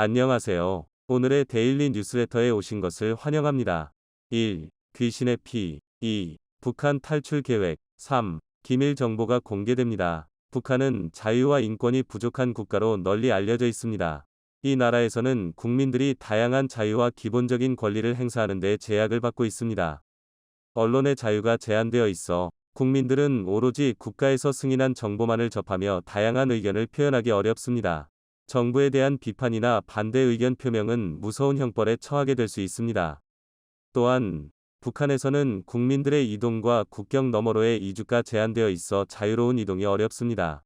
안녕하세요. 오늘의 데일리 뉴스레터에 오신 것을 환영합니다. 1. 귀신의 피. 2. 북한 탈출 계획. 3. 기밀 정보가 공개됩니다. 북한은 자유와 인권이 부족한 국가로 널리 알려져 있습니다. 이 나라에서는 국민들이 다양한 자유와 기본적인 권리를 행사하는 데 제약을 받고 있습니다. 언론의 자유가 제한되어 있어 국민들은 오로지 국가에서 승인한 정보만을 접하며 다양한 의견을 표현하기 어렵습니다. 정부에 대한 비판이나 반대 의견 표명은 무서운 형벌에 처하게 될 수 있습니다. 또한 북한에서는 국민들의 이동과 국경 너머로의 이주가 제한되어 있어 자유로운 이동이 어렵습니다.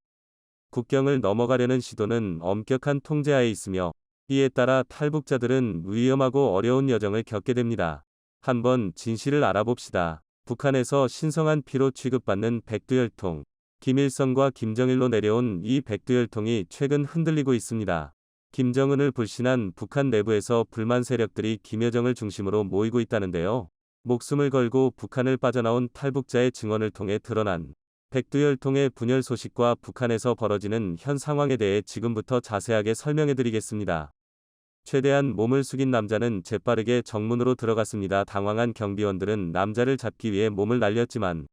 국경을 넘어가려는 시도는 엄격한 통제하에 있으며 이에 따라 탈북자들은 위험하고 어려운 여정을 겪게 됩니다. 한번 진실을 알아봅시다. 북한에서 신성한 피로 취급받는 백두혈통. 김일성과 김정일로 내려온 이 백두혈통이 최근 흔들리고 있습니다. 김정은을 불신한 북한 내부에서 불만 세력들이 김여정을 중심으로 모이고 있다는데요. 목숨을 걸고 북한을 빠져나온 탈북자의 증언을 통해 드러난 백두혈통의 분열 소식과 북한에서 벌어지는 현 상황에 대해 지금부터 자세하게 설명해 드리겠습니다. 최대한 몸을 숙인 남자는 재빠르게 정문으로 들어갔습니다. 당황한 경비원들은 남자를 잡기 위해 몸을 날렸지만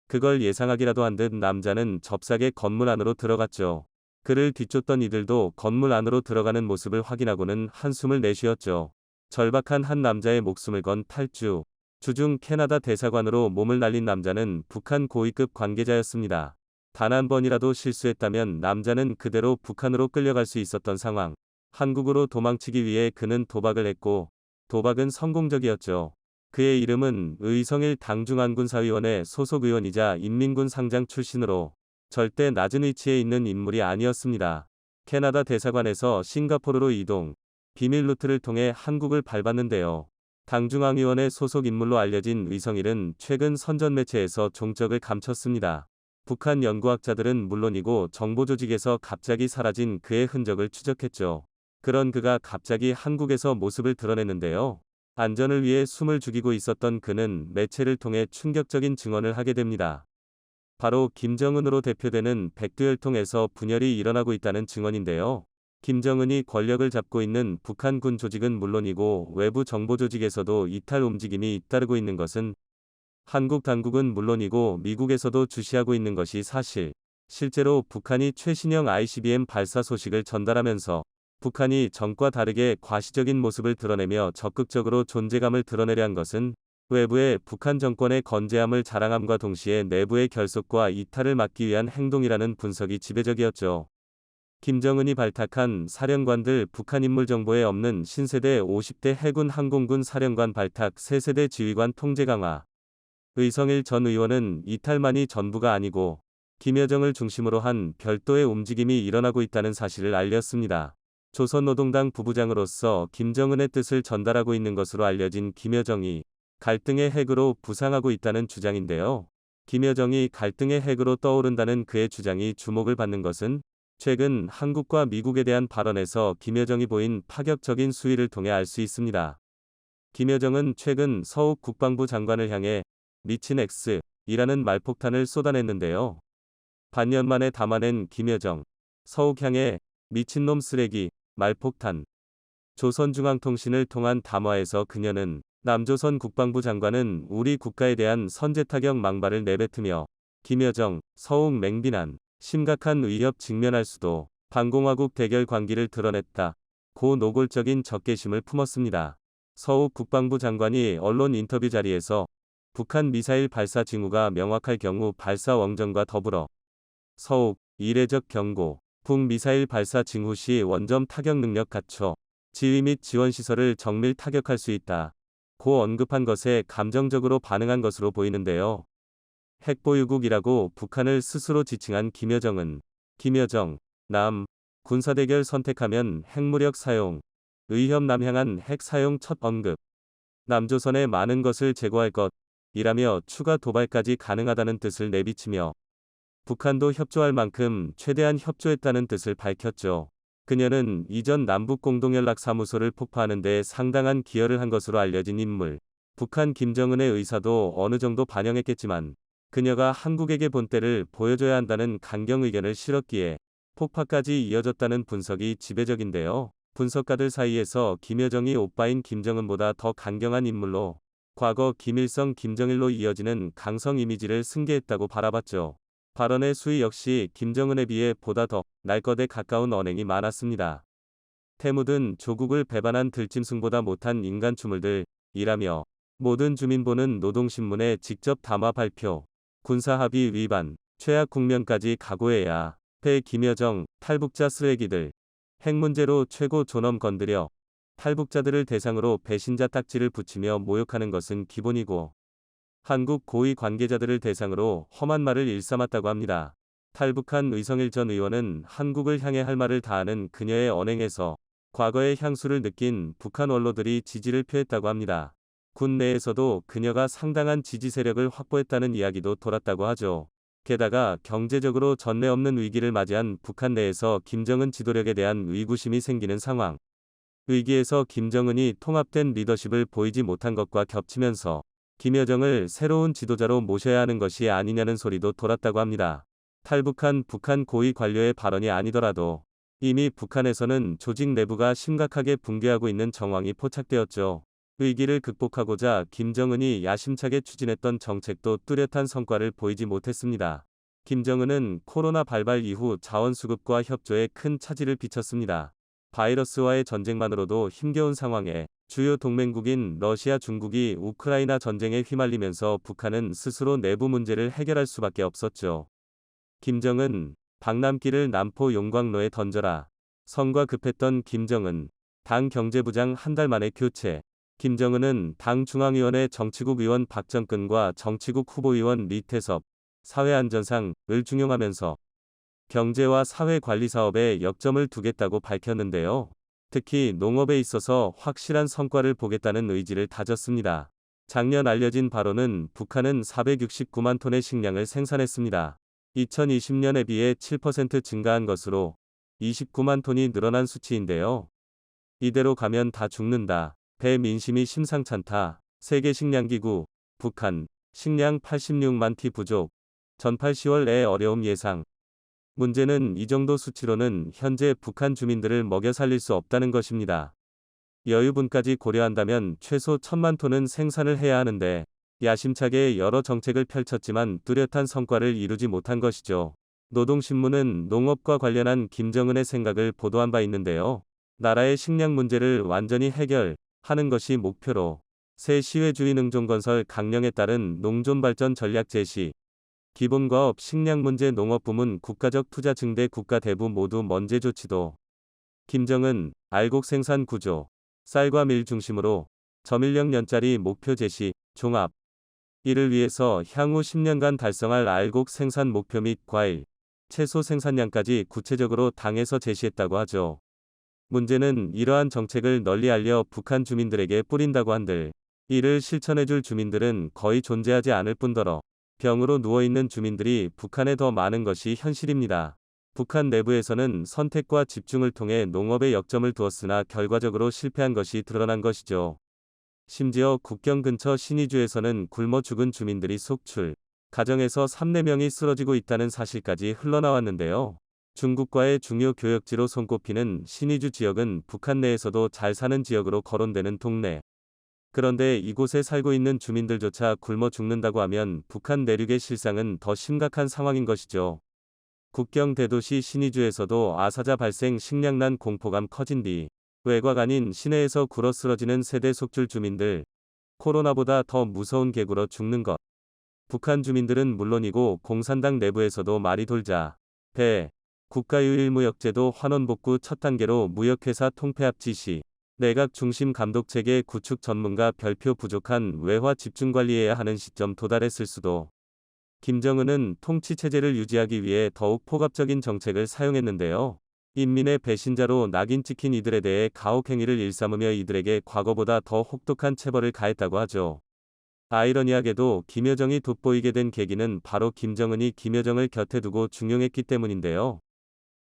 그걸 예상하기라도 한 듯 남자는 좁싸게 건물 안으로 들어갔죠. 그를 뒤쫓던 이들도 건물 안으로 들어가는 모습을 확인하고는 한숨을 내쉬었죠. 절박한 한 남자의 목숨을 건 탈주. 주중 캐나다 대사관으로 몸을 날린 남자는 북한 고위급 관계자였습니다. 단 한 번이라도 실수했다면 남자는 그대로 북한으로 끌려갈 수 있었던 상황. 한국으로 도망치기 위해 그는 도박을 했고 도박은 성공적이었죠. 그의 이름은 의성일 당중안군사위원회 소속 의원이자 인민군 상장 출신으로 절대 낮은 위치에 있는 인물이 아니었습니다. 캐나다 대사관에서 싱가포르로 이동, 비밀 루트를 통해 한국을 밟았는데요. 당중앙위원회 소속 인물로 알려진 의성일은 최근 선전 매체에서 종적을 감췄습니다. 북한 연구학자들은 물론이고 정보조직에서 갑자기 사라진 그의 흔적을 추적했죠. 그런 그가 갑자기 한국에서 모습을 드러냈는데요. 안전을 위해 숨을 죽이고 있었던 그는 매체를 통해 충격적인 증언을 하게 됩니다. 바로 김정은으로 대표되는 백두혈통에서 분열이 일어나고 있다는 증언인데요. 김정은이 권력을 잡고 있는 북한군 조직은 물론이고 외부 정보 조직에서도 이탈 움직임이 잇따르고 있는 것은 한국 당국은 물론이고 미국에서도 주시하고 있는 것이 사실. 실제로 북한이 최신형 ICBM 발사 소식을 전달하면서 북한이 전과 다르게 과시적인 모습을 드러내며 적극적으로 존재감을 드러내려 한 것은 외부의 북한 정권의 건재함을 자랑함과 동시에 내부의 결속과 이탈을 막기 위한 행동이라는 분석이 지배적이었죠. 김정은이 발탁한 사령관들 북한 인물 정보에 없는 신세대 50대 해군 항공군 사령관 발탁 세세대 지휘관 통제 강화. 의성일 전 의원은 이탈만이 전부가 아니고 김여정을 중심으로 한 별도의 움직임이 일어나고 있다는 사실을 알렸습니다. 조선노동당 부부장으로서 김정은의 뜻을 전달하고 있는 것으로 알려진 김여정이 갈등의 핵으로 부상하고 있다는 주장인데요. 김여정이 갈등의 핵으로 떠오른다는 그의 주장이 주목을 받는 것은 최근 한국과 미국에 대한 발언에서 김여정이 보인 파격적인 수위를 통해 알 수 있습니다. 김여정은 최근 서욱 국방부 장관을 향해 미친 X이라는 말폭탄을 쏟아냈는데요. 반년 만에 담아낸 김여정, 서욱 향해 미친놈 쓰레기, 말폭탄. 조선중앙통신을 통한 담화에서 그녀는 남조선 국방부 장관은 우리 국가에 대한 선제타격 망발을 내뱉으며 김여정, 서욱 맹비난, 심각한 위협 직면할 수도, 반공화국 대결 관기를 드러냈다. 고 노골적인 적개심을 품었습니다. 서욱 국방부 장관이 언론 인터뷰 자리에서 북한 미사일 발사 징후가 명확할 경우 발사 원정과 더불어 서욱, 이례적 경고, 북미사일 발사 징후 시 원점 타격 능력 갖춰 지휘 및 지원 시설을 정밀 타격할 수 있다. 고 언급한 것에 감정적으로 반응한 것으로 보이는데요. 핵보유국이라고 북한을 스스로 지칭한 김여정은 김여정, 남, 군사대결 선택하면 핵무력 사용, 의협남 향한 핵 사용 첫 언급, 남조선에 많은 것을 제거할 것, 이라며 추가 도발까지 가능하다는 뜻을 내비치며 북한도 협조할 만큼 최대한 협조했다는 뜻을 밝혔죠. 그녀는 이전 남북공동연락사무소를 폭파하는 데 상당한 기여를 한 것으로 알려진 인물. 북한 김정은의 의사도 어느 정도 반영했겠지만 그녀가 한국에게 본때를 보여줘야 한다는 강경 의견을 실었기에 폭파까지 이어졌다는 분석이 지배적인데요. 분석가들 사이에서 김여정이 오빠인 김정은보다 더 강경한 인물로 과거 김일성 김정일로 이어지는 강성 이미지를 승계했다고 바라봤죠. 발언의 수위 역시 김정은에 비해 보다 더 날 것에 가까운 언행이 많았습니다. 태무든 조국을 배반한 들짐승보다 못한 인간 주물들이라며 모든 주민 보는 노동신문에 직접 담아 발표. 군사합의 위반, 최악 국면까지 각오해야 배 김여정, 탈북자 쓰레기들. 핵 문제로 최고 존엄 건드려 탈북자들을 대상으로 배신자 딱지를 붙이며 모욕하는 것은 기본이고 한국 고위 관계자들을 대상으로 험한 말을 일삼았다고 합니다. 탈북한 의성일 전 의원은 한국을 향해 할 말을 다하는 그녀의 언행에서 과거의 향수를 느낀 북한 원로들이 지지를 표했다고 합니다. 군 내에서도 그녀가 상당한 지지 세력을 확보했다는 이야기도 돌았다고 하죠. 게다가 경제적으로 전례 없는 위기를 맞이한 북한 내에서 김정은 지도력에 대한 의구심이 생기는 상황. 위기에서 김정은이 통합된 리더십을 보이지 못한 것과 겹치면서 김여정을 새로운 지도자로 모셔야 하는 것이 아니냐는 소리도 돌았다고 합니다. 탈북한 북한 고위 관료의 발언이 아니더라도 이미 북한에서는 조직 내부가 심각하게 붕괴하고 있는 정황이 포착되었죠. 위기를 극복하고자 김정은이 야심차게 추진했던 정책도 뚜렷한 성과를 보이지 못했습니다. 김정은은 코로나 발발 이후 자원수급과 협조에 큰 차질을 빚혔습니다. 바이러스와의 전쟁만으로도 힘겨운 상황에 주요 동맹국인 러시아 중국이 우크라이나 전쟁에 휘말리면서 북한은 스스로 내부 문제를 해결할 수밖에 없었죠. 김정은, 박남길을 남포 용광로에 던져라. 성과 급했던 김정은, 당 경제부장 한 달 만에 교체. 김정은은 당 중앙위원회 정치국 의원 박정근과 정치국 후보의원 리태섭, 사회안전상을 중용하면서 경제와 사회관리 사업에 역점을 두겠다고 밝혔는데요. 특히 농업에 있어서 확실한 성과를 보겠다는 의지를 다졌습니다. 작년 알려진 바로는 북한은 469만 톤의 식량을 생산했습니다. 2020년에 비해 7% 증가한 것으로 29만 톤이 늘어난 수치인데요. 이대로 가면 다 죽는다. 대민심이 심상찮다. 세계식량기구, 북한, 식량 86만 티 부족. 전팔 10월 내 어려움 예상. 문제는 이 정도 수치로는 현재 북한 주민들을 먹여 살릴 수 없다는 것입니다. 여유분까지 고려한다면 최소 1000만 톤은 생산을 해야 하는데 야심차게 여러 정책을 펼쳤지만 뚜렷한 성과를 이루지 못한 것이죠. 노동신문은 농업과 관련한 김정은의 생각을 보도한 바 있는데요. 나라의 식량 문제를 완전히 해결하는 것이 목표로 새 시외주의 능종건설 강령에 따른 농촌발전 전략 제시, 기본과업 식량 문제 농업부문 국가적 투자 증대 국가 대부 모두 먼저 조치도. 김정은, 알곡 생산 구조, 쌀과 밀 중심으로 저밀령 년짜리 목표 제시, 종합. 이를 위해서 향후 10년간 달성할 알곡 생산 목표 및 과일, 채소 생산량까지 구체적으로 당에서 제시했다고 하죠. 문제는 이러한 정책을 널리 알려 북한 주민들에게 뿌린다고 한들 이를 실천해줄 주민들은 거의 존재하지 않을 뿐더러 병으로 누워있는 주민들이 북한에 더 많은 것이 현실입니다. 북한 내부에서는 선택과 집중을 통해 농업에 역점을 두었으나 결과적으로 실패한 것이 드러난 것이죠. 심지어 국경 근처 신의주에서는 굶어 죽은 주민들이 속출, 가정에서 3, 4명이 쓰러지고 있다는 사실까지 흘러나왔는데요. 중국과의 중요 교역지로 손꼽히는 신의주 지역은 북한 내에서도 잘 사는 지역으로 거론되는 동네. 그런데 이곳에 살고 있는 주민들조차 굶어 죽는다고 하면 북한 내륙의 실상은 더 심각한 상황인 것이죠. 국경 대도시 신의주에서도 아사자 발생 식량난 공포감 커진 뒤 외곽 아닌 시내에서 굴어 쓰러지는 세대 속출 주민들. 코로나보다 더 무서운 개구러 죽는 것. 북한 주민들은 물론이고 공산당 내부에서도 말이 돌자 국가유일무역제도 환원복구 첫 단계로 무역회사 통폐합 지시, 내각 중심 감독체계 구축 전문가 별표 부족한 외화 집중관리해야 하는 시점 도달했을 수도. 김정은은 통치체제를 유지하기 위해 더욱 포갑적인 정책을 사용했는데요. 인민의 배신자로 낙인 찍힌 이들에 대해 가혹행위를 일삼으며 이들에게 과거보다 더 혹독한 체벌을 가했다고 하죠. 아이러니하게도 김여정이 돋보이게 된 계기는 바로 김정은이 김여정을 곁에 두고 중용했기 때문인데요.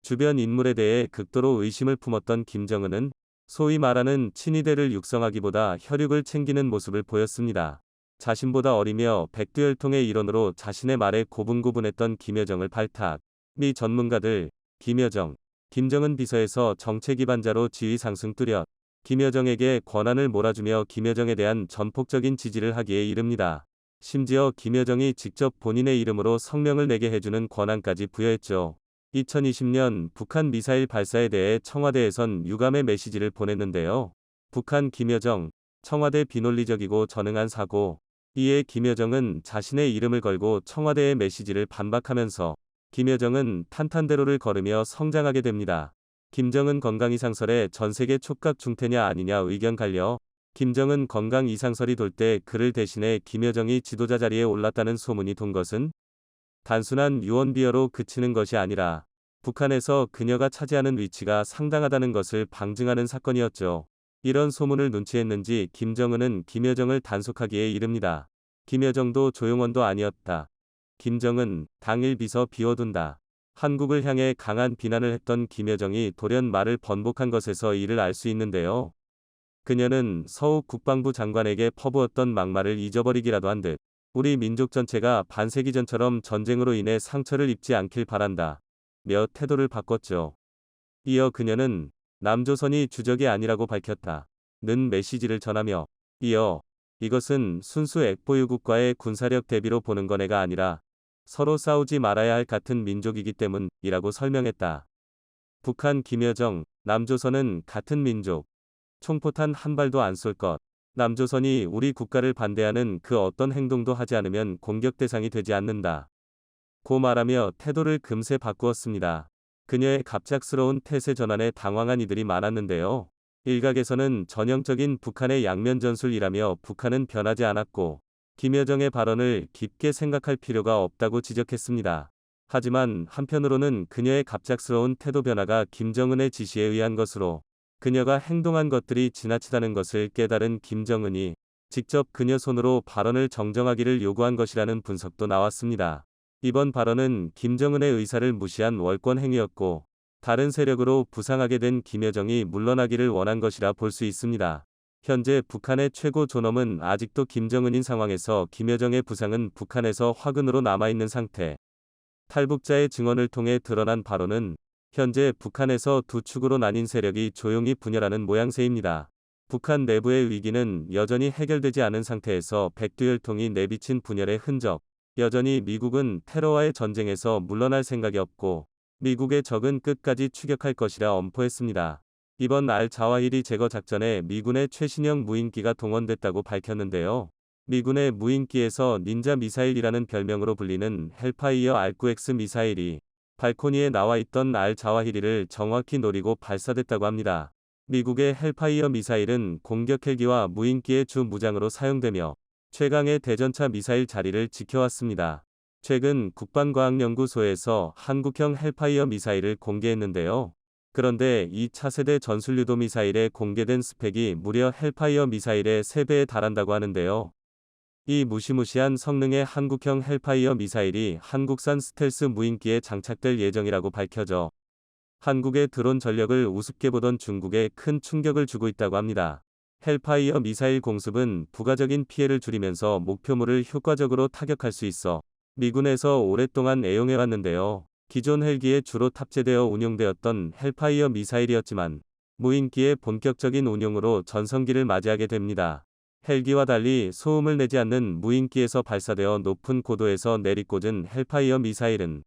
주변 인물에 대해 극도로 의심을 품었던 김정은은 소위 말하는 친위대를 육성하기보다 혈육을 챙기는 모습을 보였습니다. 자신보다 어리며 백두혈통의 일원으로 자신의 말에 고분고분했던 김여정을 발탁. 미 전문가들, 김여정, 김정은 비서에서 정책기반자로 지위 상승 뚜렷. 김여정에게 권한을 몰아주며 김여정에 대한 전폭적인 지지를 하기에 이릅니다. 심지어 김여정이 직접 본인의 이름으로 성명을 내게 해주는 권한까지 부여했죠. 2020년 북한 미사일 발사에 대해 청와대에선 유감의 메시지를 보냈는데요. 북한 김여정, 청와대 비논리적이고 전응한 사고. 이에 김여정은 자신의 이름을 걸고 청와대의 메시지를 반박하면서 김여정은 탄탄대로를 걸으며 성장하게 됩니다. 김정은 건강 이상설에 전세계 촉각 중태냐 아니냐 의견 갈려. 김정은 건강 이상설이 돌 때 그를 대신해 김여정이 지도자 자리에 올랐다는 소문이 돈 것은 단순한 유언비어로 그치는 것이 아니라 북한에서 그녀가 차지하는 위치가 상당하다는 것을 방증하는 사건이었죠. 이런 소문을 눈치했는지 김정은은 김여정을 단속하기에 이릅니다. 김여정도 조용원도 아니었다. 김정은 당일 비서 비워둔다. 한국을 향해 강한 비난을 했던 김여정이 돌연 말을 번복한 것에서 이를 알 수 있는데요. 그녀는 서욱 국방부 장관에게 퍼부었던 막말을 잊어버리기라도 한 듯 우리 민족 전체가 반세기 전처럼 전쟁으로 인해 상처를 입지 않길 바란다. 며 태도를 바꿨죠. 이어 그녀는 남조선이 주적이 아니라고 밝혔다. 는 메시지를 전하며 이어 이것은 순수 액보유국과의 군사력 대비로 보는 거네가 아니라 서로 싸우지 말아야 할 같은 민족이기 때문이라고 설명했다. 북한 김여정, 남조선은 같은 민족. 총포탄 한 발도 안 쏠 것. 남조선이 우리 국가를 반대하는 그 어떤 행동도 하지 않으면 공격 대상이 되지 않는다. 고 말하며 태도를 금세 바꾸었습니다. 그녀의 갑작스러운 태세 전환에 당황한 이들이 많았는데요. 일각에서는 전형적인 북한의 양면 전술이라며 북한은 변하지 않았고 김여정의 발언을 깊게 생각할 필요가 없다고 지적했습니다. 하지만 한편으로는 그녀의 갑작스러운 태도 변화가 김정은의 지시에 의한 것으로 그녀가 행동한 것들이 지나치다는 것을 깨달은 김정은이 직접 그녀 손으로 발언을 정정하기를 요구한 것이라는 분석도 나왔습니다. 이번 발언은 김정은의 의사를 무시한 월권 행위였고 다른 세력으로 부상하게 된 김여정이 물러나기를 원한 것이라 볼 수 있습니다. 현재 북한의 최고 존엄은 아직도 김정은인 상황에서 김여정의 부상은 북한에서 화근으로 남아있는 상태. 탈북자의 증언을 통해 드러난 발언은 현재 북한에서 두 축으로 나뉜 세력이 조용히 분열하는 모양새입니다. 북한 내부의 위기는 여전히 해결되지 않은 상태에서 백두혈통이 내비친 분열의 흔적. 여전히 미국은 테러와의 전쟁에서 물러날 생각이 없고 미국의 적은 끝까지 추격할 것이라 엄포했습니다. 이번 알-자와히리 제거 작전에 미군의 최신형 무인기가 동원됐다고 밝혔는데요. 미군의 무인기에서 닌자 미사일이라는 별명으로 불리는 헬파이어 R9X 미사일이 발코니에 나와 있던 알-자와히리를 정확히 노리고 발사됐다고 합니다. 미국의 헬파이어 미사일은 공격 헬기와 무인기의 주 무장으로 사용되며 최강의 대전차 미사일 자리를 지켜왔습니다. 최근 국방과학연구소에서 한국형 헬파이어 미사일을 공개했는데요. 그런데 이 차세대 전술유도 미사일의 공개된 스펙이 무려 헬파이어 미사일의 3배에 달한다고 하는데요. 이 무시무시한 성능의 한국형 헬파이어 미사일이 한국산 스텔스 무인기에 장착될 예정이라고 밝혀져 한국의 드론 전력을 우습게 보던 중국에 큰 충격을 주고 있다고 합니다. 헬파이어 미사일 공습은 부가적인 피해를 줄이면서 목표물을 효과적으로 타격할 수 있어 미군에서 오랫동안 애용해왔는데요. 기존 헬기에 주로 탑재되어 운용되었던 헬파이어 미사일이었지만 무인기의 본격적인 운용으로 전성기를 맞이하게 됩니다. 헬기와 달리 소음을 내지 않는 무인기에서 발사되어 높은 고도에서 내리꽂은 헬파이어 미사일은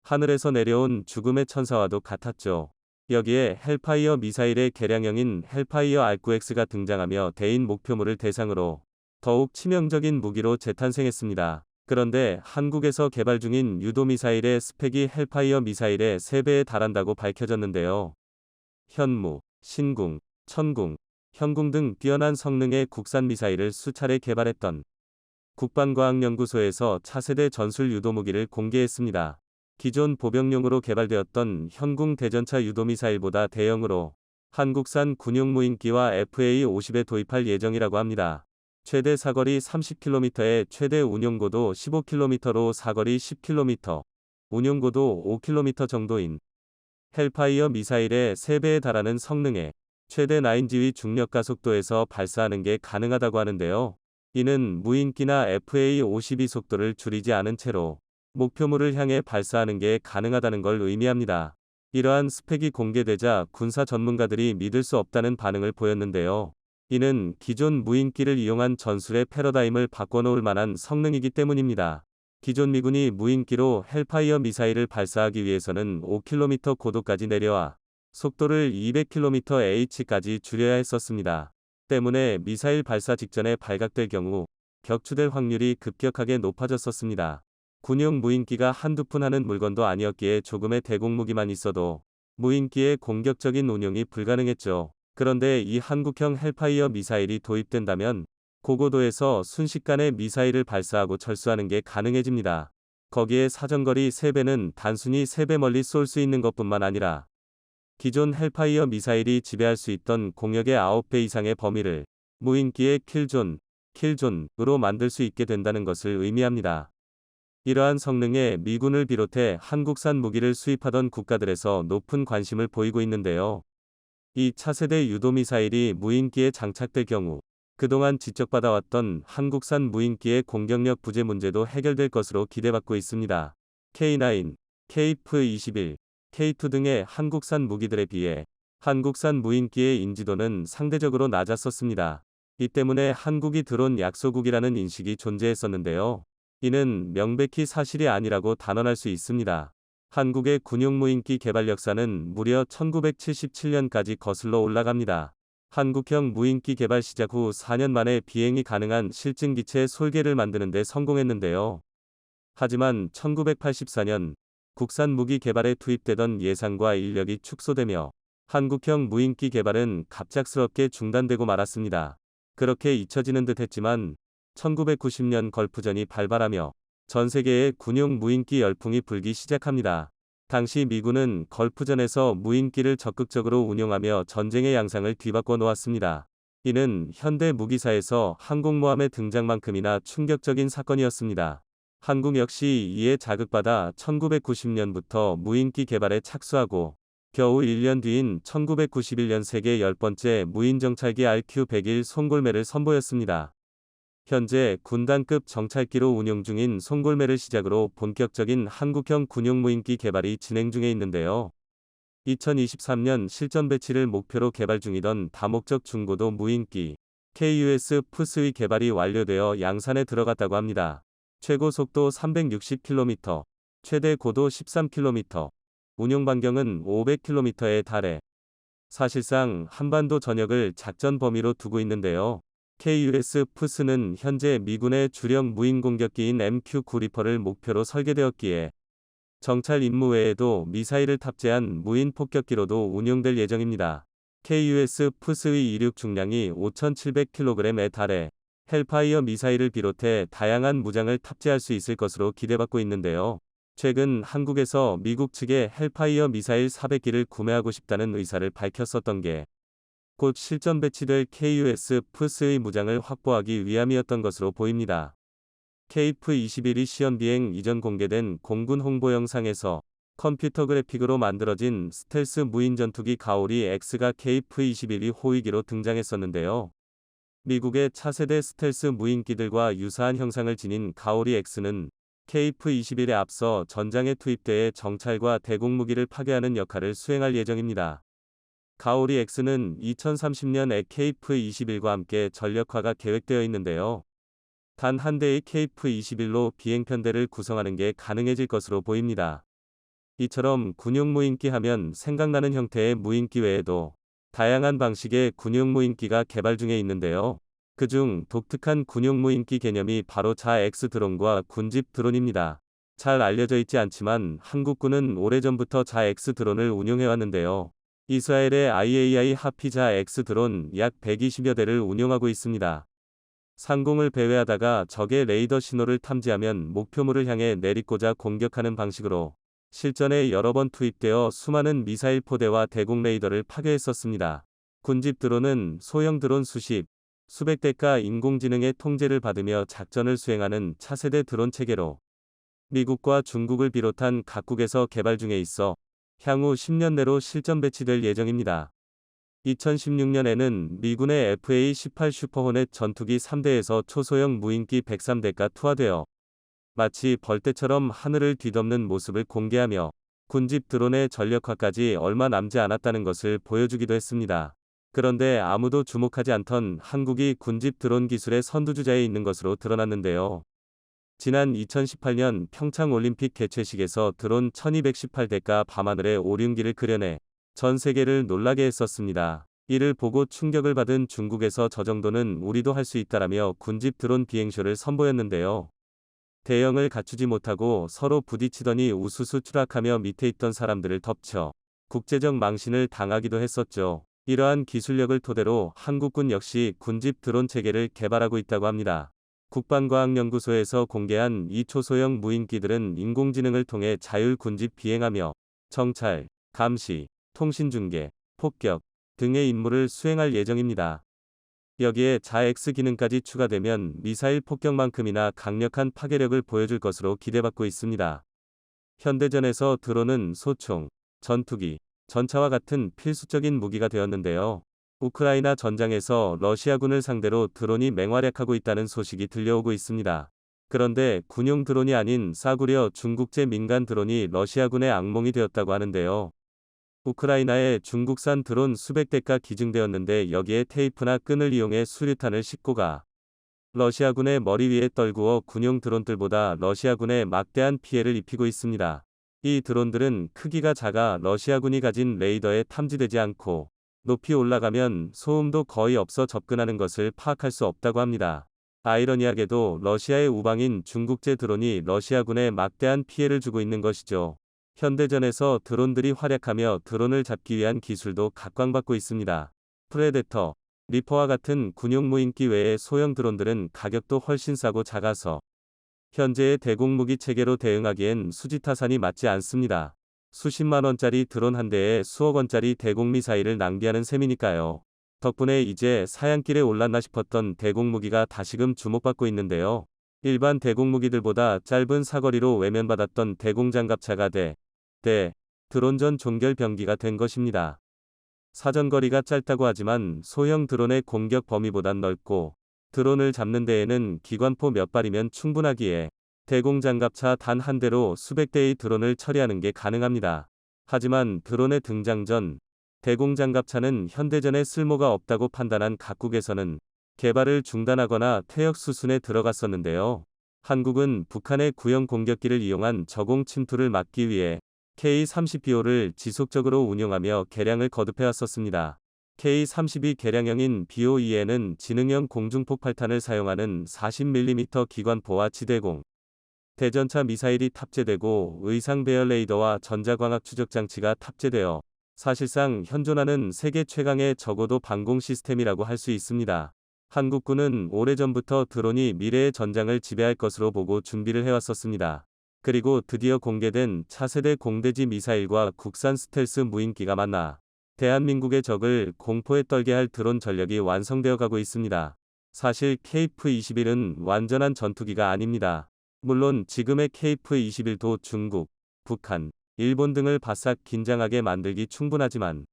하늘에서 내려온 죽음의 천사와도 같았죠. 여기에 헬파이어 미사일의 개량형인 헬파이어 R9X가 등장하며 대인 목표물을 대상으로 더욱 치명적인 무기로 재탄생했습니다. 그런데 한국에서 개발 중인 유도미사일의 스펙이 헬파이어 미사일의 3배에 달한다고 밝혀졌는데요. 현무, 신궁, 천궁, 현궁 등 뛰어난 성능의 국산 미사일을 수차례 개발했던 국방과학연구소에서 차세대 전술 유도무기를 공개했습니다. 기존 보병용으로 개발되었던 현궁 대전차 유도미사일보다 대형으로 한국산 군용 무인기와 FA-50에 도입할 예정이라고 합니다. 최대 사거리 30km에 최대 운용고도 15km로 사거리 10km, 운용고도 5km 정도인 헬파이어 미사일의 3배에 달하는 성능에 최대 9지위 중력 가속도에서 발사하는 게 가능하다고 하는데요. 이는 무인기나 FA-52 속도를 줄이지 않은 채로 목표물을 향해 발사하는 게 가능하다는 걸 의미합니다. 이러한 스펙이 공개되자 군사 전문가들이 믿을 수 없다는 반응을 보였는데요. 이는 기존 무인기를 이용한 전술의 패러다임을 바꿔놓을 만한 성능이기 때문입니다. 기존 미군이 무인기로 헬파이어 미사일을 발사하기 위해서는 5km 고도까지 내려와 속도를 200km/h까지 줄여야 했었습니다. 때문에 미사일 발사 직전에 발각될 경우 격추될 확률이 급격하게 높아졌었습니다. 군용 무인기가 한두 푼 하는 물건도 아니었기에 조금의 대공무기만 있어도 무인기의 공격적인 운용이 불가능했죠. 그런데 이 한국형 헬파이어 미사일이 도입된다면 고고도에서 순식간에 미사일을 발사하고 철수하는 게 가능해집니다. 거기에 사정거리 3배는 단순히 3배 멀리 쏠 수 있는 것뿐만 아니라 기존 헬파이어 미사일이 지배할 수 있던 공역의 9배 이상의 범위를 무인기의 킬존으로 만들 수 있게 된다는 것을 의미합니다. 이러한 성능에 미군을 비롯해 한국산 무기를 수입하던 국가들에서 높은 관심을 보이고 있는데요. 이 차세대 유도미사일이 무인기에 장착될 경우 그동안 지적받아왔던 한국산 무인기의 공격력 부재 문제도 해결될 것으로 기대받고 있습니다. K9, KF-21, K2 등의 한국산 무기들에 비해 한국산 무인기의 인지도는 상대적으로 낮았었습니다. 이 때문에 한국이 드론 약소국이라는 인식이 존재했었는데요. 이는 명백히 사실이 아니라고 단언할 수 있습니다. 한국의 군용 무인기 개발 역사는 무려 1977년까지 거슬러 올라갑니다. 한국형 무인기 개발 시작 후 4년 만에 비행이 가능한 실증기체 솔개를 만드는 데 성공했는데요. 하지만 1984년 국산 무기 개발에 투입되던 예산과 인력이 축소되며 한국형 무인기 개발은 갑작스럽게 중단되고 말았습니다. 그렇게 잊혀지는 듯 했지만 1990년 걸프전이 발발하며 전 세계에 군용 무인기 열풍이 불기 시작합니다. 당시 미군은 걸프전에서 무인기를 적극적으로 운용하며 전쟁의 양상을 뒤바꿔 놓았습니다. 이는 현대 무기사에서 항공모함의 등장만큼이나 충격적인 사건이었습니다. 한국 역시 이에 자극받아 1990년부터 무인기 개발에 착수하고 겨우 1년 뒤인 1991년 세계 10번째 무인정찰기 RQ-101 송골매를 선보였습니다. 현재 군단급 정찰기로 운용 중인 송골매를 시작으로 본격적인 한국형 군용 무인기 개발이 진행 중에 있는데요. 2023년 실전 배치를 목표로 개발 중이던 다목적 중고도 무인기 KUS-푸스의 개발이 완료되어 양산에 들어갔다고 합니다. 최고 속도 360km, 최대 고도 13km, 운용 반경은 500km에 달해 사실상 한반도 전역을 작전 범위로 두고 있는데요. KUS-푸스는 현재 미군의 주력 무인 공격기인 MQ-9 리퍼를 목표로 설계되었기에 정찰 임무 외에도 미사일을 탑재한 무인 폭격기로도 운용될 예정입니다. KUS-푸스의 이륙 중량이 5,700kg에 달해 헬파이어 미사일을 비롯해 다양한 무장을 탑재할 수 있을 것으로 기대받고 있는데요. 최근 한국에서 미국 측에 헬파이어 미사일 400기를 구매하고 싶다는 의사를 밝혔었던 게 곧 실전 배치될 KUS-푸스의 무장을 확보하기 위함이었던 것으로 보입니다. KF-21이 시험 비행 이전 공개된 공군 홍보 영상에서 컴퓨터 그래픽으로 만들어진 스텔스 무인 전투기 가오리 X가 KF-21이 호위기로 등장했었는데요. 미국의 차세대 스텔스 무인기들과 유사한 형상을 지닌 가오리 X는 KF-21에 앞서 전장에 투입돼 정찰과 대공무기를 파괴하는 역할을 수행할 예정입니다. 가오리 X는 2030년에 KF-21과 함께 전력화가 계획되어 있는데요. 단 한 대의 KF-21로 비행편대를 구성하는 게 가능해질 것으로 보입니다. 이처럼 군용 무인기 하면 생각나는 형태의 무인기 외에도 다양한 방식의 군용 무인기가 개발 중에 있는데요. 그중 독특한 군용 무인기 개념이 바로 자-X 드론과 군집 드론입니다. 잘 알려져 있지 않지만 한국군은 오래전부터 자-X 드론을 운용해왔는데요. 이스라엘의 IAI 하피자 X 드론 약 120여 대를 운용하고 있습니다. 상공을 배회하다가 적의 레이더 신호를 탐지하면 목표물을 향해 내리꽂아 공격하는 방식으로 실전에 여러 번 투입되어 수많은 미사일 포대와 대공 레이더를 파괴했었습니다. 군집 드론은 소형 드론 수백 대가 인공지능의 통제를 받으며 작전을 수행하는 차세대 드론 체계로 미국과 중국을 비롯한 각국에서 개발 중에 있어 향후 10년 내로 실전 배치될 예정입니다. 2016년에는 미군의 FA-18 슈퍼호넷 전투기 3대에서 초소형 무인기 103대가 투하되어 마치 벌떼처럼 하늘을 뒤덮는 모습을 공개하며 군집 드론의 전력화까지 얼마 남지 않았다는 것을 보여주기도 했습니다. 그런데 아무도 주목하지 않던 한국이 군집 드론 기술의 선두주자에 있는 것으로 드러났는데요. 지난 2018년 평창 올림픽 개최식에서 드론 1218대가 밤하늘에 오륜기를 그려내 전 세계를 놀라게 했었습니다. 이를 보고 충격을 받은 중국에서 저 정도는 우리도 할 수 있다라며 군집 드론 비행쇼를 선보였는데요. 대형을 갖추지 못하고 서로 부딪히더니 우수수 추락하며 밑에 있던 사람들을 덮쳐 국제적 망신을 당하기도 했었죠. 이러한 기술력을 토대로 한국군 역시 군집 드론 체계를 개발하고 있다고 합니다. 국방과학연구소에서 공개한 이 초소형 무인기들은 인공지능을 통해 자율 군집 비행하며 정찰, 감시, 통신중계, 폭격 등의 임무를 수행할 예정입니다. 여기에 자X 기능까지 추가되면 미사일 폭격만큼이나 강력한 파괴력을 보여줄 것으로 기대받고 있습니다. 현대전에서 드론은 소총, 전투기, 전차와 같은 필수적인 무기가 되었는데요. 우크라이나 전장에서 러시아군을 상대로 드론이 맹활약하고 있다는 소식이 들려오고 있습니다. 그런데 군용 드론이 아닌 싸구려 중국제 민간 드론이 러시아군의 악몽이 되었다고 하는데요. 우크라이나에 중국산 드론 수백 대가 기증되었는데 여기에 테이프나 끈을 이용해 수류탄을 싣고 가 러시아군의 머리 위에 떨구어 군용 드론들보다 러시아군에 막대한 피해를 입히고 있습니다. 이 드론들은 크기가 작아 러시아군이 가진 레이더에 탐지되지 않고 높이 올라가면 소음도 거의 없어 접근하는 것을 파악할 수 없다고 합니다. 아이러니하게도 러시아의 우방인 중국제 드론이 러시아군에 막대한 피해를 주고 있는 것이죠. 현대전에서 드론들이 활약하며 드론을 잡기 위한 기술도 각광받고 있습니다. 프레데터, 리퍼와 같은 군용 무인기 외의 소형 드론들은 가격도 훨씬 싸고 작아서 현재의 대공무기 체계로 대응하기엔 수지타산이 맞지 않습니다. 수십만 원짜리 드론 한 대에 수억 원짜리 대공미사일을 낭비하는 셈이니까요. 덕분에 이제 사양길에 올랐나 싶었던 대공무기가 다시금 주목받고 있는데요. 일반 대공무기들보다 짧은 사거리로 외면받았던 대공장갑차가 드론전 종결병기가 된 것입니다. 사전거리가 짧다고 하지만 소형 드론의 공격 범위보단 넓고 드론을 잡는 데에는 기관포 몇 발이면 충분하기에 대공장갑차 단 한 대로 수백 대의 드론을 처리하는 게 가능합니다. 하지만 드론의 등장 전 대공장갑차는 현대전에 쓸모가 없다고 판단한 각국에서는 개발을 중단하거나 퇴역 수순에 들어갔었는데요. 한국은 북한의 구형 공격기를 이용한 저공 침투를 막기 위해 K-30BO를 지속적으로 운용하며 개량을 거듭해왔었습니다. K-32 개량형인 BO2에는 지능형 공중폭발탄을 사용하는 40mm 기관포와 지대공 대전차 미사일이 탑재되고 의상 배열 레이더와 전자광학 추적 장치가 탑재되어 사실상 현존하는 세계 최강의 저고도 방공 시스템이라고 할 수 있습니다. 한국군은 오래전부터 드론이 미래의 전장을 지배할 것으로 보고 준비를 해왔었습니다. 그리고 드디어 공개된 차세대 공대지 미사일과 국산 스텔스 무인기가 만나 대한민국의 적을 공포에 떨게 할 드론 전력이 완성되어 가고 있습니다. 사실 KF-21은 완전한 전투기가 아닙니다. 물론 지금의 KF-21도 중국, 북한, 일본 등을 바싹 긴장하게 만들기 충분하지만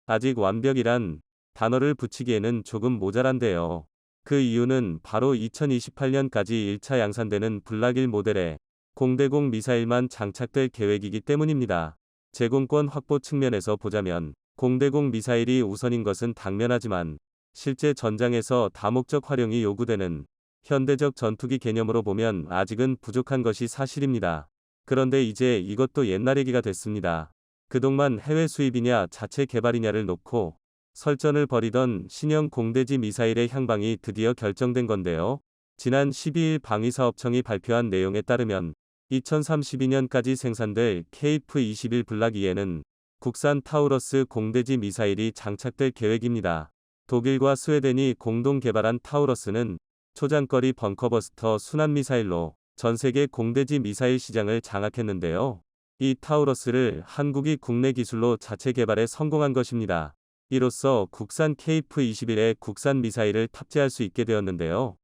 아직 완벽이란 단어를 붙이기에는 조금 모자란데요. 그 이유는 바로 2028년까지 1차 양산되는 블락1 모델의 공대공 미사일만 장착될 계획이기 때문입니다. 제공권 확보 측면에서 보자면 공대공 미사일이 우선인 것은 당면하지만 실제 전장에서 다목적 활용이 요구되는 현대적 전투기 개념으로 보면 아직은 부족한 것이 사실입니다. 그런데 이제 이것도 옛날 얘기가 됐습니다. 그동안 해외 수입이냐 자체 개발이냐를 놓고 설전을 벌이던 신형 공대지 미사일의 향방이 드디어 결정된 건데요. 지난 12일 방위사업청이 발표한 내용에 따르면 2032년까지 생산될 KF-21 블락2에는 국산 타우러스 공대지 미사일이 장착될 계획입니다. 독일과 스웨덴이 공동 개발한 타우러스는 초장거리 벙커버스터 순환미사일로 전세계 공대지 미사일 시장을 장악했는데요. 이 타우러스를 한국이 국내 기술로 자체 개발에 성공한 것입니다. 이로써 국산 KF-21에 국산 미사일을 탑재할 수 있게 되었는데요.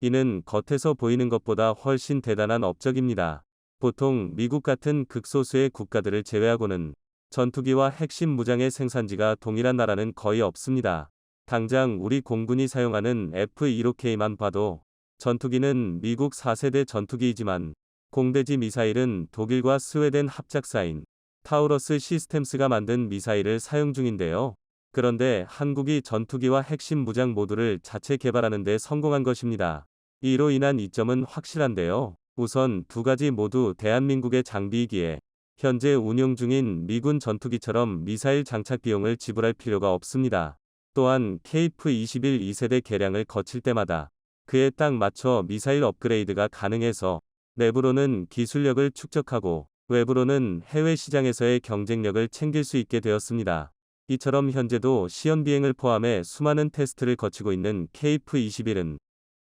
이는 겉에서 보이는 것보다 훨씬 대단한 업적입니다. 보통 미국 같은 극소수의 국가들을 제외하고는 전투기와 핵심 무장의 생산지가 동일한 나라는 거의 없습니다. 당장 우리 공군이 사용하는 F-15K만 봐도 전투기는 미국 4세대 전투기이지만 공대지 미사일은 독일과 스웨덴 합작사인 타우러스 시스템스가 만든 미사일을 사용 중인데요. 그런데 한국이 전투기와 핵심 무장 모두를 자체 개발하는 데 성공한 것입니다. 이로 인한 이점은 확실한데요. 우선 두 가지 모두 대한민국의 장비이기에 현재 운용 중인 미군 전투기처럼 미사일 장착 비용을 지불할 필요가 없습니다. 또한 KF-21 2세대 개량을 거칠 때마다 그에 딱 맞춰 미사일 업그레이드가 가능해서 내부로는 기술력을 축적하고 외부로는 해외 시장에서의 경쟁력을 챙길 수 있게 되었습니다. 이처럼 현재도 시연 비행을 포함해 수많은 테스트를 거치고 있는 KF-21은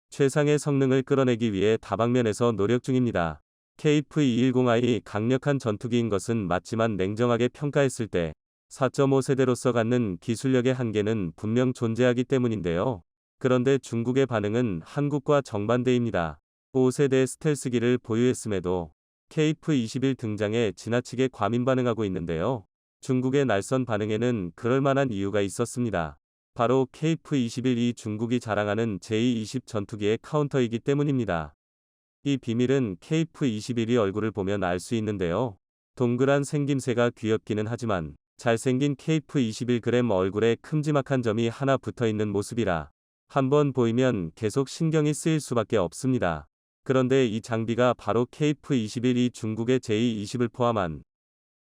최상의 성능을 끌어내기 위해 다방면에서 노력 중입니다. KF-210I 강력한 전투기인 것은 맞지만 냉정하게 평가했을 때 4.5세대로서 갖는 기술력의 한계는 분명 존재하기 때문인데요. 그런데 중국의 반응은 한국과 정반대입니다. 5세대 스텔스기를 보유했음에도 KF-21 등장에 지나치게 과민 반응하고 있는데요. 중국의 날선 반응에는 그럴 만한 이유가 있었습니다. 바로 KF-21이 중국이 자랑하는 제220 전투기의 카운터이기 때문입니다. 이 비밀은 KF-21이 얼굴을 보면 알 수 있는데요. 동그란 생김새가 귀엽기는 하지만 잘생긴 KF-21g 얼굴에 큼지막한 점이 하나 붙어있는 모습이라 한번 보이면 계속 신경이 쓰일 수밖에 없습니다. 그런데 이 장비가 바로 KF-21이 중국의 제220을 포함한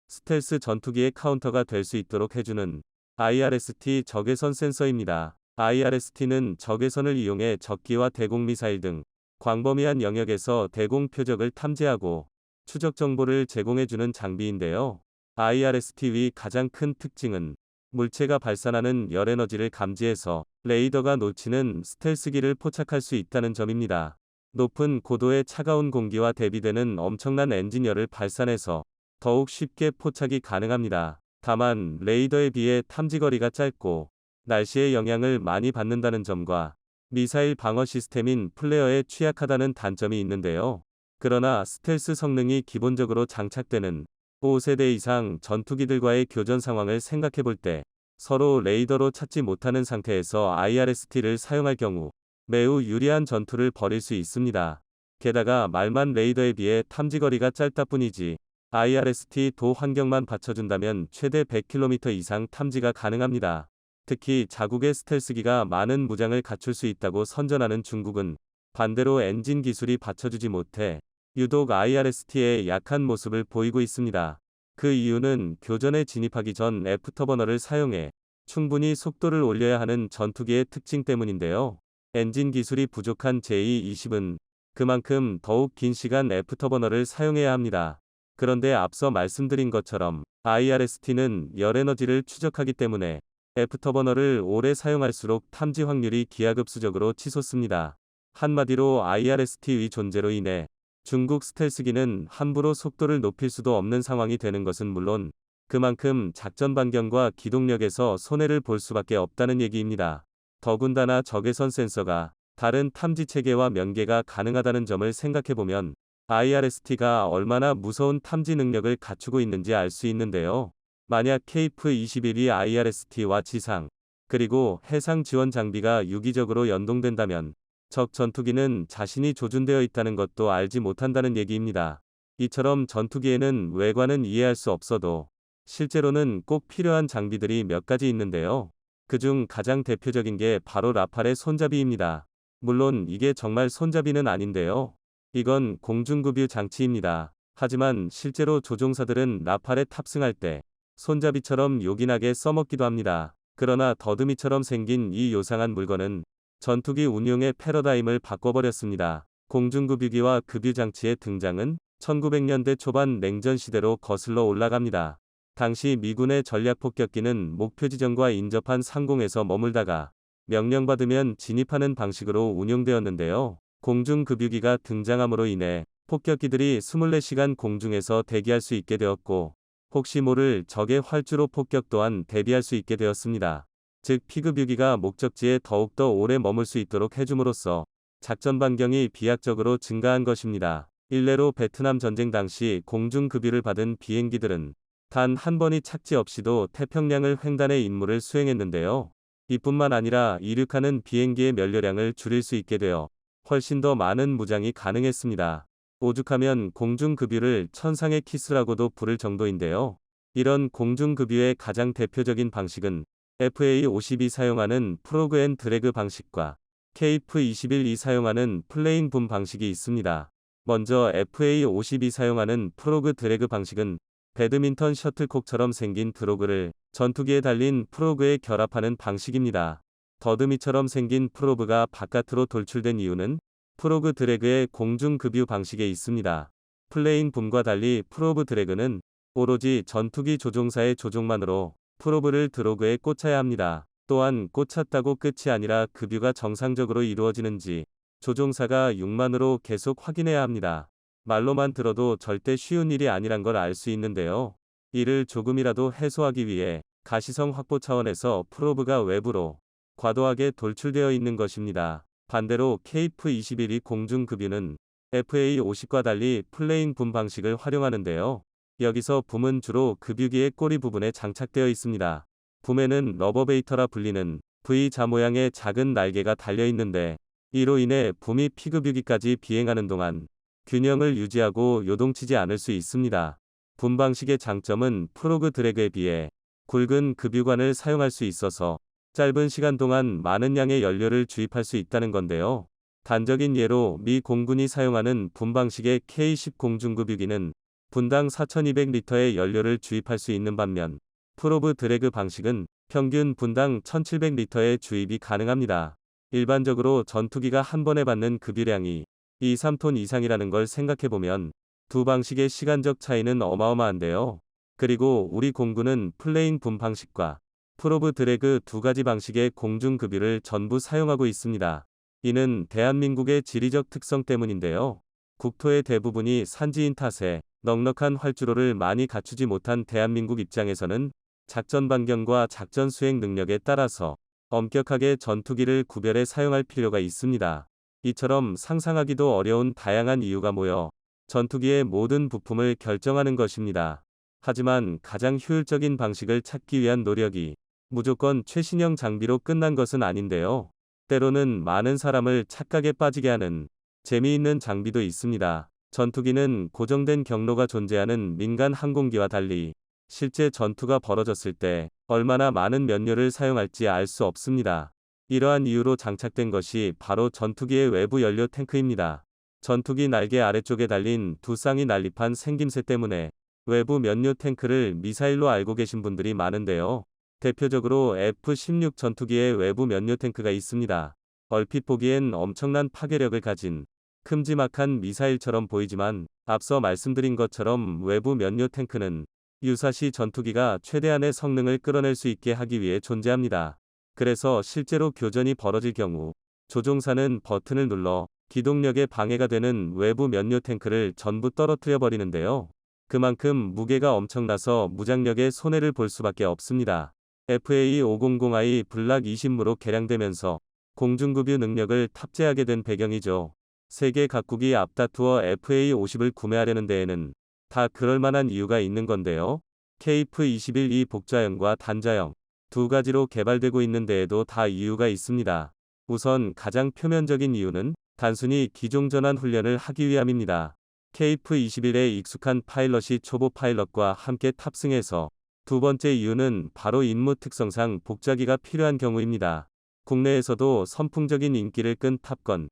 스텔스 전투기의 카운터가 될 수 있도록 해주는 IRST 적외선 센서입니다. IRST는 적외선을 이용해 적기와 대공 미사일 등 광범위한 영역에서 대공 표적을 탐지하고 추적 정보를 제공해주는 장비인데요. IRST의 가장 큰 특징은 물체가 발산하는 열 에너지를 감지해서 레이더가 놓치는 스텔스기를 포착할 수 있다는 점입니다. 높은 고도의 차가운 공기와 대비되는 엄청난 엔진열을 발산해서 더욱 쉽게 포착이 가능합니다. 다만 레이더에 비해 탐지거리가 짧고 날씨의 영향을 많이 받는다는 점과 미사일 방어 시스템인 플레어에 취약하다는 단점이 있는데요. 그러나 스텔스 성능이 기본적으로 장착되는 5세대 이상 전투기들과의 교전 상황을 생각해 볼 때 서로 레이더로 찾지 못하는 상태에서 IRST를 사용할 경우 매우 유리한 전투를 벌일 수 있습니다. 게다가 말만 레이더에 비해 탐지거리가 짧다 뿐이지 IRST 도 환경만 받쳐준다면 최대 100km 이상 탐지가 가능합니다. 특히 자국의 스텔스기가 많은 무장을 갖출 수 있다고 선전하는 중국은 반대로 엔진 기술이 받쳐주지 못해 유독 IRST의 약한 모습을 보이고 있습니다. 그 이유는 교전에 진입하기 전 애프터버너를 사용해 충분히 속도를 올려야 하는 전투기의 특징 때문인데요. 엔진 기술이 부족한 제220은 그만큼 더욱 긴 시간 애프터버너를 사용해야 합니다. 그런데 앞서 말씀드린 것처럼 IRST는 열 에너지를 추적하기 때문에 애프터버너를 오래 사용할수록 탐지 확률이 기하급수적으로 치솟습니다. 한마디로 IRST의 존재로 인해 중국 스텔스기는 함부로 속도를 높일 수도 없는 상황이 되는 것은 물론 그만큼 작전 반경과 기동력에서 손해를 볼 수밖에 없다는 얘기입니다. 더군다나 적외선 센서가 다른 탐지 체계와 연계가 가능하다는 점을 생각해보면 IRST가 얼마나 무서운 탐지 능력을 갖추고 있는지 알 수 있는데요. 만약 KF-21이 IRST와 지상, 그리고 해상 지원 장비가 유기적으로 연동된다면 적 전투기는 자신이 조준되어 있다는 것도 알지 못한다는 얘기입니다. 이처럼 전투기에는 외관은 이해할 수 없어도 실제로는 꼭 필요한 장비들이 몇 가지 있는데요. 그중 가장 대표적인 게 바로 라팔의 손잡이입니다. 물론 이게 정말 손잡이는 아닌데요. 이건 공중급유 장치입니다. 하지만 실제로 조종사들은 라팔에 탑승할 때 손잡이처럼 요긴하게 써먹기도 합니다. 그러나 더듬이처럼 생긴 이 요상한 물건은 전투기 운용의 패러다임을 바꿔버렸습니다. 공중급유기와 급유장치의 등장은 1900년대 초반 냉전 시대로 거슬러 올라갑니다. 당시 미군의 전략폭격기는 목표 지점과 인접한 상공에서 머물다가 명령받으면 진입하는 방식으로 운용되었는데요. 공중급유기가 등장함으로 인해 폭격기들이 24시간 공중에서 대기할 수 있게 되었고 혹시 모를 적의 활주로 폭격 또한 대비할 수 있게 되었습니다. 즉 피급유기가 목적지에 더욱더 오래 머물 수 있도록 해줌으로써 작전 반경이 비약적으로 증가한 것입니다. 일례로 베트남 전쟁 당시 공중급유를 받은 비행기들은 단 한 번의 착지 없이도 태평양을 횡단해 임무를 수행했는데요. 이뿐만 아니라 이륙하는 비행기의 연료량을 줄일 수 있게 되어 훨씬 더 많은 무장이 가능했습니다. 오죽하면 공중급유를 천상의 키스라고도 부를 정도인데요. 이런 공중급유의 가장 대표적인 방식은 FA-50이 사용하는 프로그 앤 드래그 방식과 KF-21이 사용하는 플레인 붐 방식이 있습니다. 먼저 FA-50이 사용하는 프로그 드래그 방식은 배드민턴 셔틀콕처럼 생긴 드로그를 전투기에 달린 프로그에 결합하는 방식입니다. 더듬이처럼 생긴 프로브가 바깥으로 돌출된 이유는 프로그 드래그의 공중급유 방식에 있습니다. 플레인 붐과 달리 프로브 드래그는 오로지 전투기 조종사의 조종만으로 프로브를 드로그에 꽂아야 합니다. 또한 꽂혔다고 끝이 아니라 급유가 정상적으로 이루어지는지 조종사가 육만으로 계속 확인해야 합니다. 말로만 들어도 절대 쉬운 일이 아니란 걸 알 수 있는데요. 이를 조금이라도 해소하기 위해 가시성 확보 차원에서 프로브가 외부로 과도하게 돌출되어 있는 것입니다. 반대로 KF-21이 공중급유는 FA-50과 달리 플레인 붐 방식을 활용하는데요. 여기서 붐은 주로 급유기의 꼬리 부분에 장착되어 있습니다. 붐에는 러버베이터라 불리는 V자 모양의 작은 날개가 달려 있는데 이로 인해 붐이 피급유기까지 비행하는 동안 균형을 유지하고 요동치지 않을 수 있습니다. 붐 방식의 장점은 프로그 드래그에 비해 굵은 급유관을 사용할 수 있어서 짧은 시간 동안 많은 양의 연료를 주입할 수 있다는 건데요. 단적인 예로 미 공군이 사용하는 붐 방식의 K-10 공중급유기는 분당 4,200리터의 연료를 주입할 수 있는 반면 프로브 드래그 방식은 평균 분당 1,700리터의 주입이 가능합니다. 일반적으로 전투기가 한 번에 받는 급유량이 2-3톤 이상이라는 걸 생각해보면 두 방식의 시간적 차이는 어마어마한데요. 그리고 우리 공군은 플레인 붐 방식과 프로브 드래그 두 가지 방식의 공중급유를 전부 사용하고 있습니다. 이는 대한민국의 지리적 특성 때문인데요. 국토의 대부분이 산지인 탓에 넉넉한 활주로를 많이 갖추지 못한 대한민국 입장에서는 작전 반경과 작전 수행 능력에 따라서 엄격하게 전투기를 구별해 사용할 필요가 있습니다. 이처럼 상상하기도 어려운 다양한 이유가 모여 전투기의 모든 부품을 결정하는 것입니다. 하지만 가장 효율적인 방식을 찾기 위한 노력이 무조건 최신형 장비로 끝난 것은 아닌데요. 때로는 많은 사람을 착각에 빠지게 하는 재미있는 장비도 있습니다. 전투기는 고정된 경로가 존재하는 민간 항공기와 달리 실제 전투가 벌어졌을 때 얼마나 많은 연료를 사용할지 알 수 없습니다. 이러한 이유로 장착된 것이 바로 전투기의 외부 연료 탱크입니다. 전투기 날개 아래쪽에 달린 두 쌍이 난립한 생김새 때문에 외부 연료 탱크를 미사일로 알고 계신 분들이 많은데요. 대표적으로 F-16 전투기의 외부 연료 탱크가 있습니다. 얼핏 보기엔 엄청난 파괴력을 가진 큼지막한 미사일처럼 보이지만 앞서 말씀드린 것처럼 외부 연료 탱크는 유사시 전투기가 최대한의 성능을 끌어낼 수 있게 하기 위해 존재합니다. 그래서 실제로 교전이 벌어질 경우 조종사는 버튼을 눌러 기동력에 방해가 되는 외부 연료 탱크를 전부 떨어뜨려 버리는데요. 그만큼 무게가 엄청나서 무장력에 손해를 볼 수밖에 없습니다. FA-500I 블락 20무로 개량되면서 공중급유 능력을 탑재하게 된 배경이죠. 세계 각국이 앞다투어 FA-50을 구매하려는 데에는 다 그럴만한 이유가 있는 건데요. KF-21이 복좌형과 단좌형 두 가지로 개발되고 있는 데에도 다 이유가 있습니다. 우선 가장 표면적인 이유는 단순히 기종전환 훈련을 하기 위함입니다. KF-21에 익숙한 파일럿이 초보 파일럿과 함께 탑승해서 두 번째 이유는 바로 임무 특성상 복좌기가 필요한 경우입니다. 국내에서도 선풍적인 인기를 끈 탑건,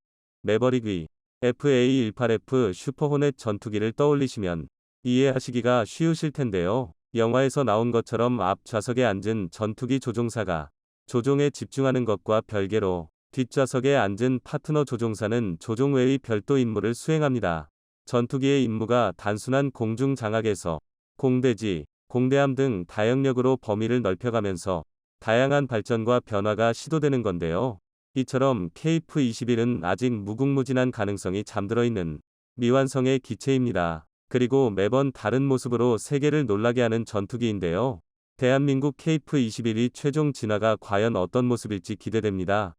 매버릭의 FA-18F 슈퍼호넷 전투기를 떠올리시면 이해하시기가 쉬우실 텐데요. 영화에서 나온 것처럼 앞 좌석에 앉은 전투기 조종사가 조종에 집중하는 것과 별개로 뒷좌석에 앉은 파트너 조종사는 조종 외의 별도 임무를 수행합니다. 전투기의 임무가 단순한 공중 장악에서 공대지, 공대함 등 다영역으로 범위를 넓혀가면서 다양한 발전과 변화가 시도되는 건데요. 이처럼 KF-21은 아직 무궁무진한 가능성이 잠들어 있는 미완성의 기체입니다. 그리고 매번 다른 모습으로 세계를 놀라게 하는 전투기인데요. 대한민국 KF-21이 최종 진화가 과연 어떤 모습일지 기대됩니다.